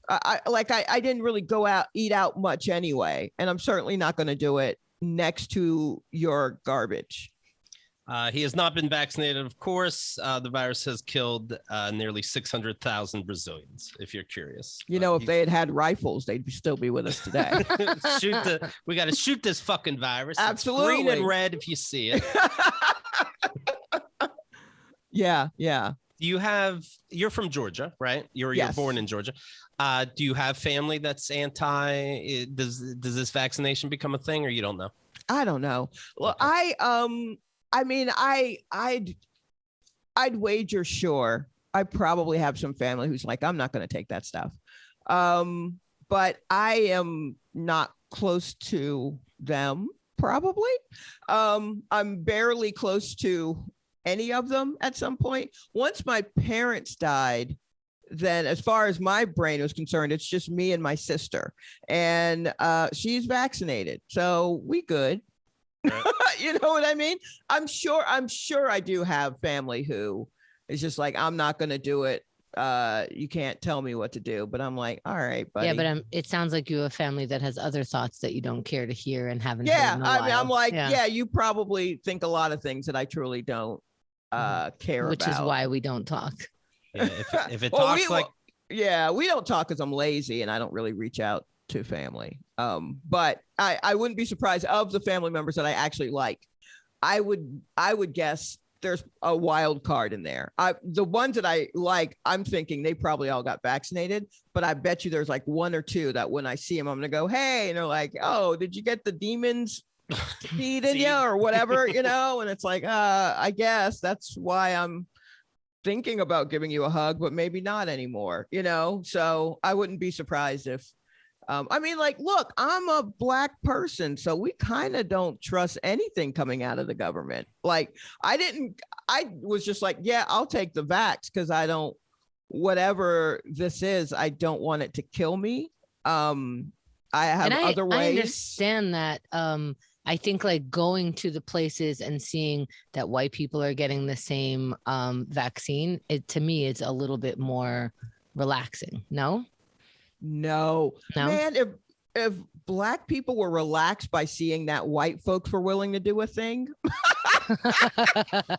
I didn't really go out, eat out much anyway. And I'm certainly not going to do it next to your garbage. He has not been vaccinated, of course. The virus has killed nearly 600,000 Brazilians, if you're curious. If they had rifles, they'd still be with us today. We got to shoot this fucking virus. Absolutely. It's green and red if you see it. Yeah. You're from Georgia, right? You're born in Georgia. Do you have family that's anti? Does this vaccination become a thing, or you don't know? I don't know. Well, okay. I'd wager, sure. I probably have some family who's like, I'm not going to take that stuff. But I am not close to them, probably. I'm barely close to any of them at some point. Once my parents died, then as far as my brain was concerned, it's just me and my sister. And she's vaccinated. So we good. Right. You know what I mean? I'm sure I do have family who is just like, I'm not going to do it. You can't tell me what to do. But I'm like, all right, buddy. Yeah, but it sounds like you have a family that has other thoughts that you don't care to hear and haven't. Yeah, I mean, I'm like, yeah, you probably think a lot of things that I truly don't care about. Which is why we don't talk. Yeah, if it talks we don't talk because I'm lazy and I don't really reach out to family. But I wouldn't be surprised of the family members that I actually like. I would guess there's a wild card in there. The ones that I like, I'm thinking they probably all got vaccinated, but I bet you there's like one or two that when I see them, I'm going to go, hey, and they're like, oh, did you get the demons feed in you or whatever, and it's like, I guess that's why I'm thinking about giving you a hug, but maybe not anymore, so I wouldn't be surprised if look, I'm a Black person, so we kind of don't trust anything coming out of the government. Like I was just like, yeah, I'll take the vax because I don't, whatever this is, I don't want it to kill me. I have other ways. I understand that. I think like going to the places and seeing that white people are getting the same vaccine, to me, it's a little bit more relaxing. No, man. If Black people were relaxed by seeing that white folks were willing to do a thing,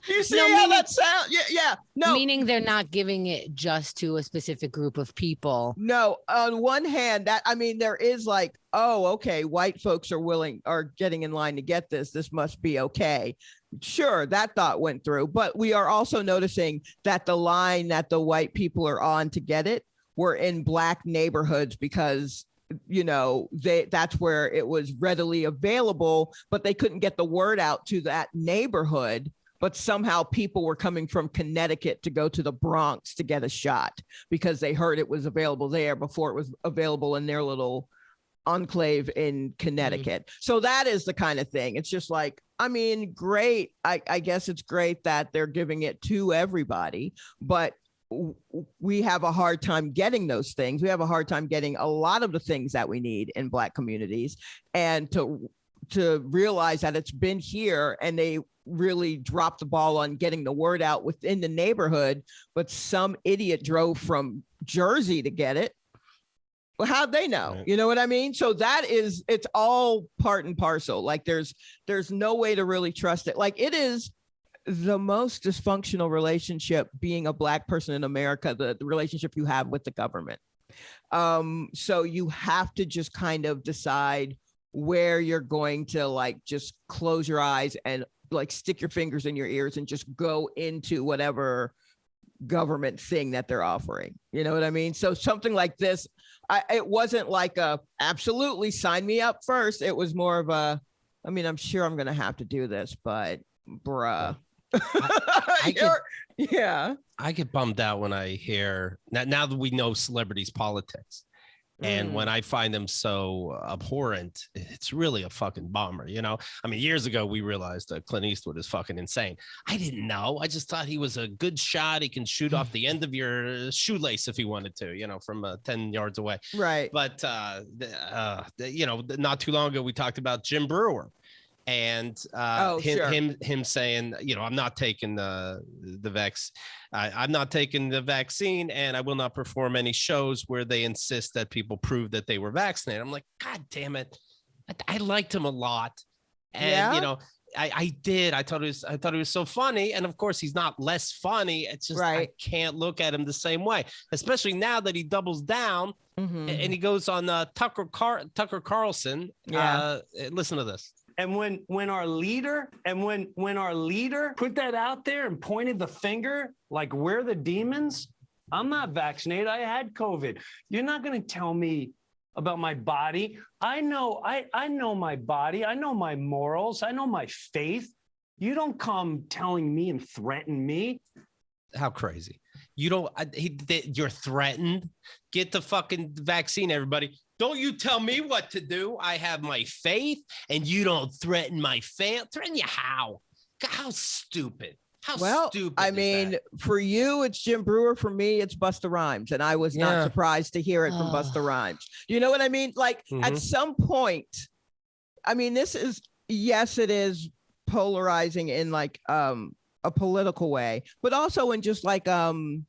you see how that sounds? Yeah. No, meaning they're not giving it just to a specific group of people. No, on one hand, there is like, oh, okay, white folks are getting in line to get this. This must be okay. Sure, that thought went through, but we are also noticing that the line that the white people are on to get it were in Black neighborhoods because that's where it was readily available, but they couldn't get the word out to that neighborhood but somehow people were coming from Connecticut to go to the Bronx to get a shot because they heard it was available there before it was available in their little enclave in Connecticut. So that is the kind of thing. It's just like, I mean, great. I guess it's great that they're giving it to everybody, but we have a hard time getting those things. We have a hard time getting a lot of the things that we need in Black communities, and to realize that it's been here and they really dropped the ball on getting the word out within the neighborhood, but some idiot drove from Jersey to get it. Well, how'd they know? Right. You know what I mean? So it's all part and parcel. Like there's no way to really trust it. Like it is the most dysfunctional relationship, being a Black person in America, the relationship you have with the government. So you have to just kind of decide where you're going to like just close your eyes and like stick your fingers in your ears and just go into whatever government thing that they're offering. You know what I mean? So something like this, it wasn't like a absolutely sign me up first. It was more of a, I mean, I'm sure I'm going to have to do this, but bruh. I get bummed out when I hear now that we know celebrities' politics. And when I find them so abhorrent, it's really a fucking bummer, you know? I mean, years ago, we realized that Clint Eastwood is fucking insane. I didn't know. I just thought he was a good shot. He can shoot off the end of your shoelace if he wanted to, you know, from 10 yards away. Right. But, you know, not too long ago, we talked about Jim Breuer. And him saying, you know, I'm not taking the I'm not taking the vaccine, and I will not perform any shows where they insist that people prove that they were vaccinated. I'm like, God damn it. I liked him a lot. And, you know, I did. I thought he was so funny. And of course, he's not less funny. It's just, I can't look at him the same way, especially now that he doubles down and he goes on Tucker Carlson. Listen to this. And when our leader put that out there and pointed the finger, like we're the demons, I'm not vaccinated. I had COVID. You're not going to tell me about my body. I know my body. I know my morals. I know my faith. You don't come telling me and threaten me. How crazy. You don't, you're threatened. Get the fucking vaccine, everybody. Don't you tell me what to do. I have my faith, and you don't threaten my faith. Threaten you how? How stupid. How stupid. I mean, for you, it's Jim Breuer. For me, it's Busta Rhymes. And I was not surprised to hear it from Busta Rhymes. You know what I mean? Like at some point, I mean, this is, yes, it is polarizing in like a political way, but also in just like an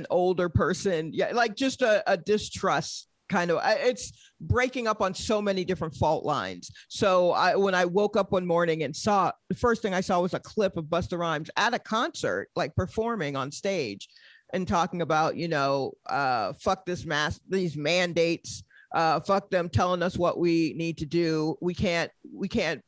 older person, like just a distrust kind of. It's breaking up on so many different fault lines. So when I woke up one morning and saw, the first thing I saw was a clip of Busta Rhymes at a concert, like performing on stage and talking about, you know, fuck this mask, these mandates, fuck them telling us what we need to do. We can't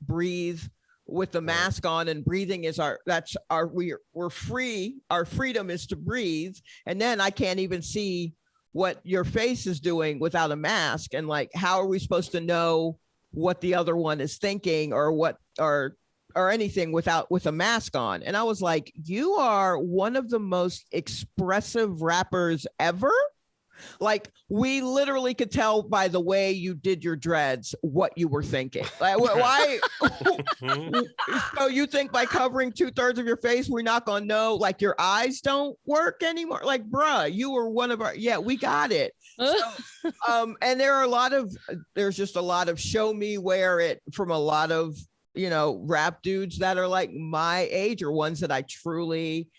breathe with the mask on, and breathing is we're free. Our freedom is to breathe. And then I can't even see what your face is doing without a mask. And like, how are we supposed to know what the other one is thinking or what, or anything with a mask on? And I was like, you are one of the most expressive rappers ever. Like, we literally could tell by the way you did your dreads what you were thinking. Like, why? So you think by covering 2/3 of your face, we're not gonna know? Like, your eyes don't work anymore? Like, bruh, you were one of our. Yeah, we got it. So, and there's just a lot of show me wear it from a lot of, you know, rap dudes that are like my age or ones that I truly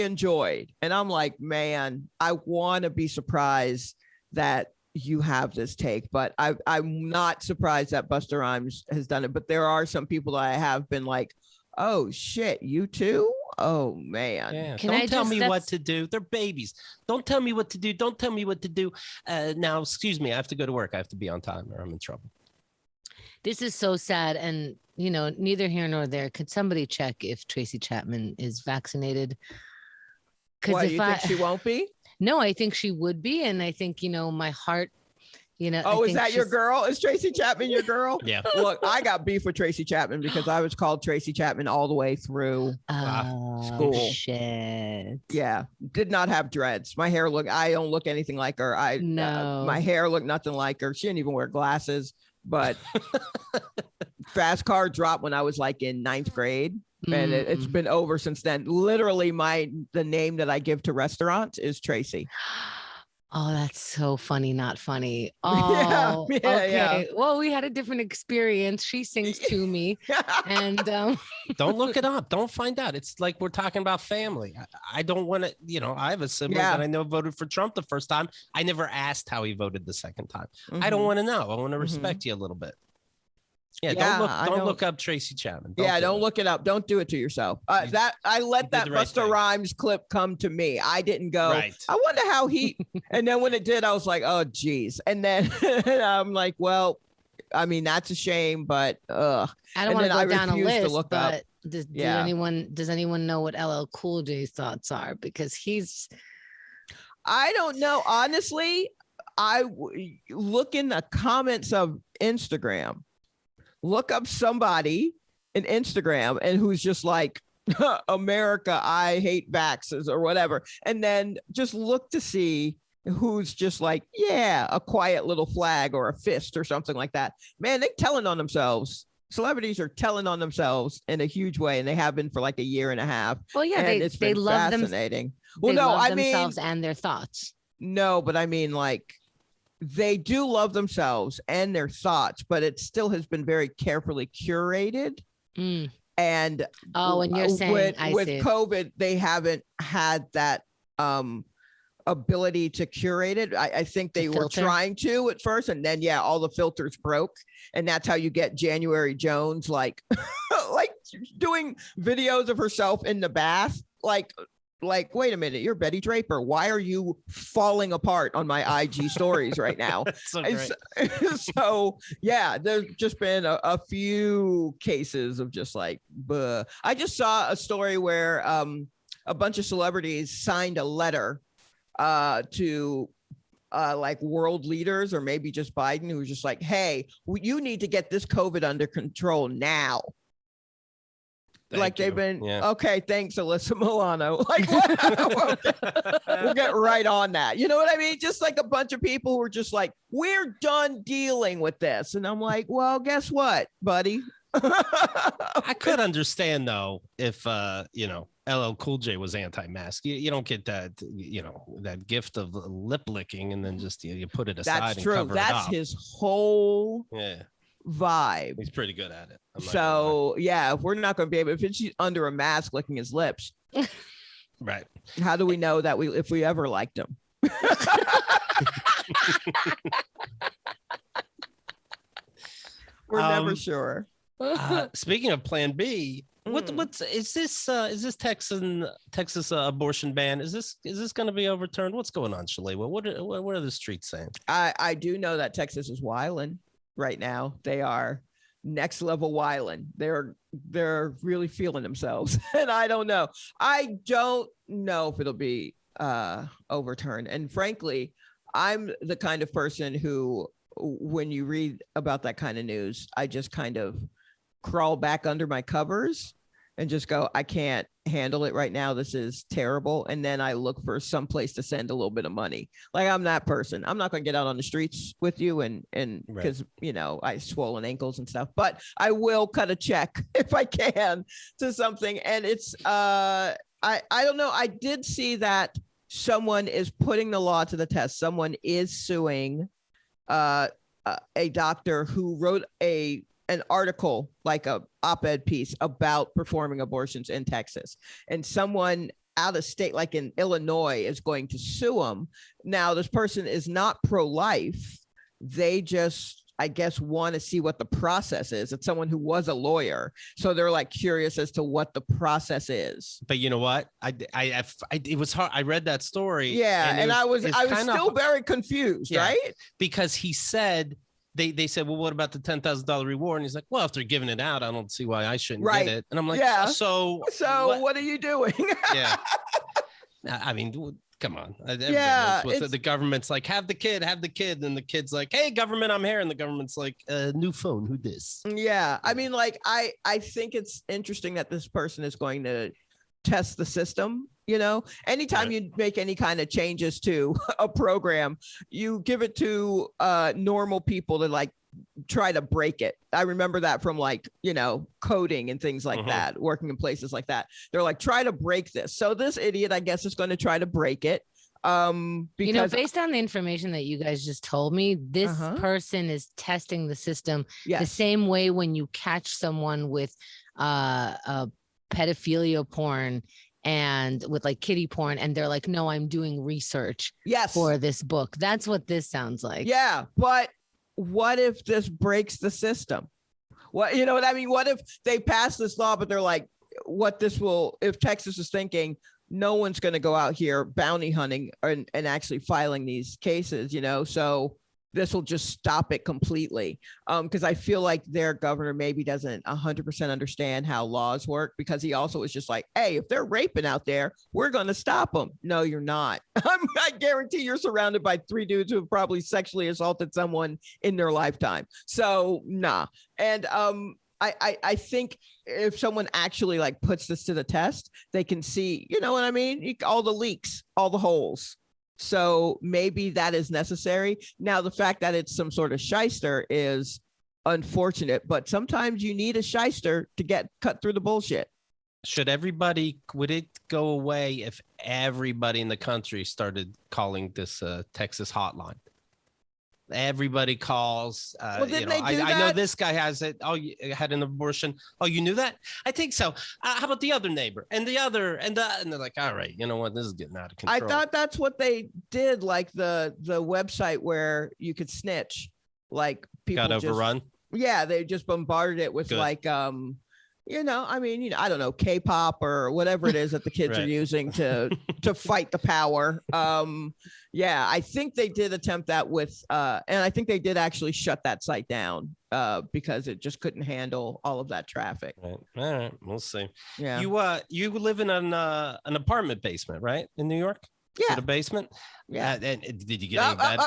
enjoyed. And I'm like, man, I want to be surprised that you have this take, but I'm not surprised that Busta Rhymes has done it. But there are some people that I have been like, oh shit, you too? Oh man. Yeah. Don't tell me what to do. They're babies. Don't tell me what to do. Don't tell me what to do. Now, excuse me, I have to go to work. I have to be on time or I'm in trouble. This is so sad. And, you know, neither here nor there. Could somebody check if Tracy Chapman is vaccinated? What, you think she won't be? No, I think she would be. And I think, you know, my heart You know. Oh, I is think that your she's- girl? Is Tracy Chapman your girl? Yeah. Look, I got beef with Tracy Chapman because I was called Tracy Chapman all the way through school. Shit. Yeah, did not have dreads. My hair I don't look anything like her. My hair looked nothing like her. She didn't even wear glasses. But fast car dropped when I was like in 9th grade. And it's been over since then. Literally, the name that I give to restaurants is Tracy. Oh, that's so funny, not funny. Yeah, Oh, yeah, okay. yeah. Well, we had a different experience. She sings to me, and Don't look it up. Don't find out. It's like we're talking about family. I don't want to, I have a sibling that I know voted for Trump the first time. I never asked how he voted the second time. I don't want to know. I want to respect you a little bit. Yeah, don't look up Tracy Chapman. Don't look it up. Don't do it to yourself. I let that Busta Rhymes clip come to me. I didn't go, I wonder how he, and then when it did, I was like, oh, geez. And then I'm like, well, I mean, that's a shame, but I don't want to go down a list, but does anyone know what LL Cool J's thoughts are? Because I don't know. Honestly, look in the comments of Instagram. Look up somebody in Instagram and who's just like, America, I hate vaxxes or whatever. And then just look to see who's just like, yeah, a quiet little flag or a fist or something like that. Man, they're telling on themselves. Celebrities are telling on themselves in a huge way, and they have been for like a year and a half. Well, yeah, it's been love fascinating. Well, no, I mean themselves and their thoughts. No, but I mean like, they do love themselves and their thoughts, but it still has been very carefully curated. And and you're saying with COVID, they haven't had that ability to curate it. I think they were trying to at first, and then all the filters broke, and that's how you get January Jones like doing videos of herself in the bath, like, wait a minute, you're Betty Draper. Why are you falling apart on my IG stories right now? So yeah, there's just been a few cases of just like, buh. I just saw a story where a bunch of celebrities signed a letter to like world leaders or maybe just Biden, who was just like, hey, you need to get this COVID under control now. They've been okay. Thanks, Alyssa Milano. Like, we'll get right on that. You know what I mean? Just like a bunch of people who are just like, we're done dealing with this, and I'm like, well, guess what, buddy? I could understand though if LL Cool J was anti-mask. You don't get that that gift of lip licking and then just you put it aside. That's true. That's his whole vibe. He's pretty good at it. So if we're not going to be able, if it's under a mask licking his lips, right? How do we know that if we ever liked him? We're never sure. Speaking of Plan B, what's is this Texas abortion ban? Is this going to be overturned? What's going on, Shalewa? What are the streets saying? I do know that Texas is wilding right now. They are next level wilding. They're really feeling themselves, and I don't know if it'll be overturned. And frankly, I'm the kind of person who, when you read about that kind of news, I just kind of crawl back under my covers and just go, I can't handle it right now. This is terrible. And then I look for some place to send a little bit of money. Like, I'm that person. I'm not going to get out on the streets with you and because, I swollen ankles and stuff, but I will cut a check if I can to something. And it's, I don't know. I did see that someone is putting the law to the test. Someone is suing a doctor who wrote an article, like a op-ed piece about performing abortions in Texas, and someone out of state, like in Illinois, is going to sue him. Now, this person is not pro-life. They just, I guess, want to see what the process is. It's someone who was a lawyer, so they're like curious as to what the process is. But you know what? It was hard. I read that story. Yeah, and I was still very confused, right? Because he said, They said, well, what about the $10,000 reward? And he's like, well, if they're giving it out, I don't see why I shouldn't get it. And I'm like, so what are you doing? Yeah. I mean, come on. Everybody knows what the government's like, have the kid. And the kid's like, hey, government, I'm here. And the government's like, new phone, who this? Yeah. I mean, like, I think it's interesting that this person is going to test the system. You know, anytime you make any kind of changes to a program, you give it to normal people to like try to break it. I remember that from like, you know, coding and things like that, working in places like that. They're like, try to break this. So this idiot, I guess, is going to try to break it. Because, you know, based on the information that you guys just told me, this person is testing the system the same way when you catch someone with pedophilia porn and with like kiddie porn, and they're like, no, I'm doing research for this book. That's what this sounds like. Yeah, but what if this breaks the system? What, you know what I mean? What if they pass this law, but they're like, what this will, if Texas is thinking, no one's going to go out here bounty hunting and actually filing these cases, you know, so this will just stop it completely. Because I feel like their governor maybe doesn't 100% understand how laws work, because he also was just like, hey, if they're raping out there, we're going to stop them. No, you're not. I guarantee you're surrounded by 3 dudes who have probably sexually assaulted someone in their lifetime. So nah. And I think if someone actually like puts this to the test, they can see, you know what I mean? All the leaks, all the holes. So maybe that is necessary. Now, the fact that it's some sort of shyster is unfortunate, but sometimes you need a shyster to get cut through the bullshit. Would it go away if everybody in the country started calling this Texas hotline? Everybody calls. Well, didn't they do I that? know this guy has it. Oh, you had an abortion. Oh, you knew that? I think so. How about the other neighbor and the other and they're like, all right, you know what? This is getting out of control. I thought that's what they did, like the website where you could snitch, like people got overrun. They just bombarded it with like you know, I mean, you know, I don't know, K-pop or whatever it is that the kids are using to fight the power. Yeah, I think they did attempt that with, and I think they did actually shut that site down because it just couldn't handle all of that traffic. Right. All right, we'll see. Yeah. You live in an apartment basement, right, in New York? Yeah. The basement. Yeah. And did you get any bad?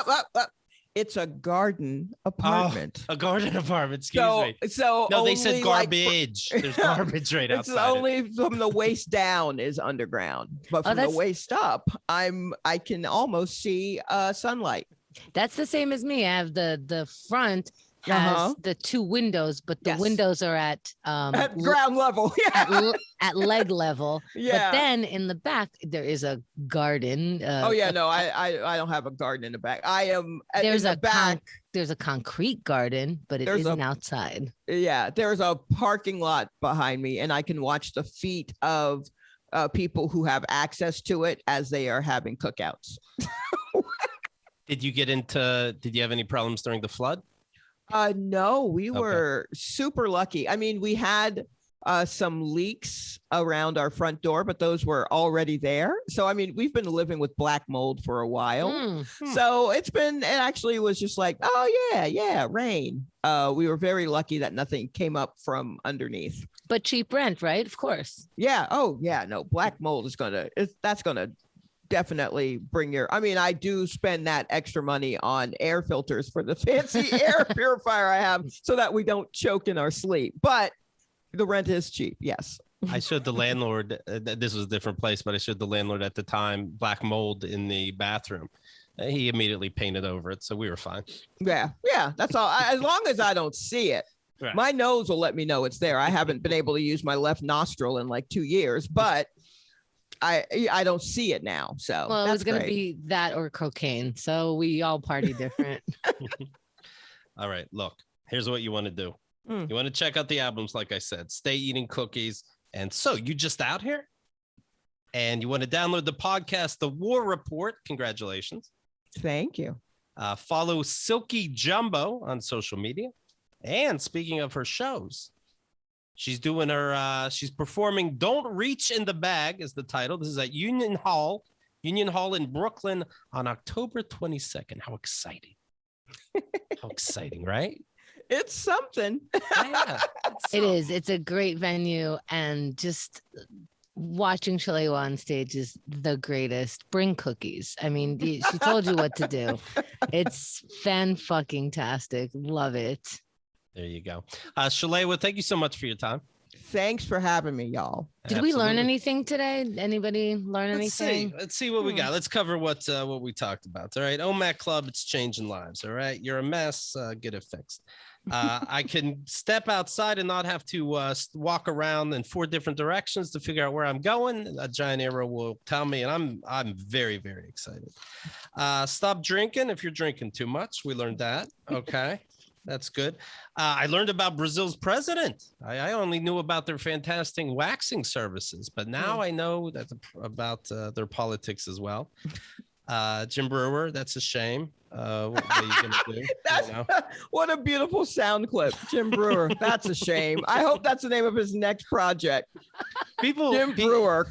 It's a garden apartment. A garden apartment. Excuse me. So no, they said garbage. There's garbage right outside. It's only from the waist down is underground, but from the waist up, I can almost see sunlight. That's the same as me. I have the front has the 2 windows, but the windows are at ground level, at leg level. Yeah. But then in the back there is a garden. I don't have a garden in the back. I am. There's in the back. There's a concrete garden, but it isn't outside. Yeah, there's a parking lot behind me, and I can watch the feet of people who have access to it as they are having cookouts. Did you have any problems during the flood? No, we were super lucky. I mean, we had some leaks around our front door, but those were already there. So, I mean, we've been living with black mold for a while. So it actually was just like, oh yeah, rain. We were very lucky that nothing came up from underneath. But cheap rent, right? Of course. Yeah. Oh yeah. No, black mold is that's gonna definitely I do spend that extra money on air filters for the fancy air purifier I have so that we don't choke in our sleep, but the rent is cheap. Yes. I showed the landlord, this was a different place, but I showed the landlord at the time black mold in the bathroom. He immediately painted over it, so we were fine. Yeah, that's all. As long as I don't see it. Right. My nose will let me know it's there. I haven't been able to use my left nostril in like 2 years, but I don't see it now. So it was going to be that or cocaine. So we all party different. All right. Look, here's what you want to do. You want to check out the albums, like I said, stay eating cookies. And so you just out here and you want to download the podcast, The War Report. Congratulations. Thank you. Follow Silky Jumbo on social media. And speaking of her shows, she's doing she's performing Don't Reach in the Bag is the title. This is at Union Hall in Brooklyn on October 22nd. How exciting. How exciting, right? It's something. Yeah, it is. It's a great venue. And just watching Shalewa on stage is the greatest. Bring cookies. I mean, she told you what to do. It's fan-fucking-tastic. Love it. There you go. Shalewa, thank you so much for your time. Thanks for having me, y'all. Did we learn anything today? Anybody learn anything? Let's see what we got. Let's cover what we talked about. All right. OMAC Club, it's changing lives. All right. You're a mess. Get it fixed. I can step outside and not have to walk around in 4 different directions to figure out where I'm going. A giant arrow will tell me, and I'm very, very excited. Stop drinking if you're drinking too much. We learned that. Okay. That's good. I learned about Brazil's president. I only knew about their fantastic waxing services, but now I know that about their politics as well. Jim Breuer, that's a shame. What are you gonna do? What a beautiful sound clip. Jim Breuer, that's a shame. I hope that's the name of his next project. Jim Breuer,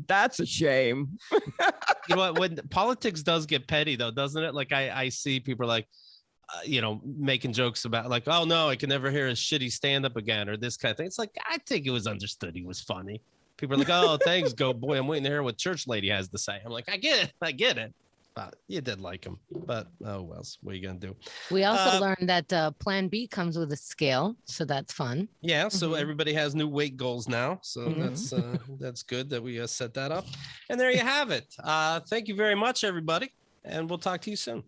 that's a shame. You know what? When politics does get petty, though, doesn't it? Like I see people like, making jokes about like, oh no, I can never hear a shitty stand-up again or this kind of thing. It's like, I think it was understood he was funny. People are like, oh, thanks, go boy. I'm waiting to hear what church lady has to say. I'm like, I get it. But you did like him. But oh well, what are you gonna do? We also learned that Plan B comes with a scale, so that's fun. Yeah, so everybody has new weight goals now. So that's good that we set that up. And there you have it. Thank you very much, everybody, and we'll talk to you soon.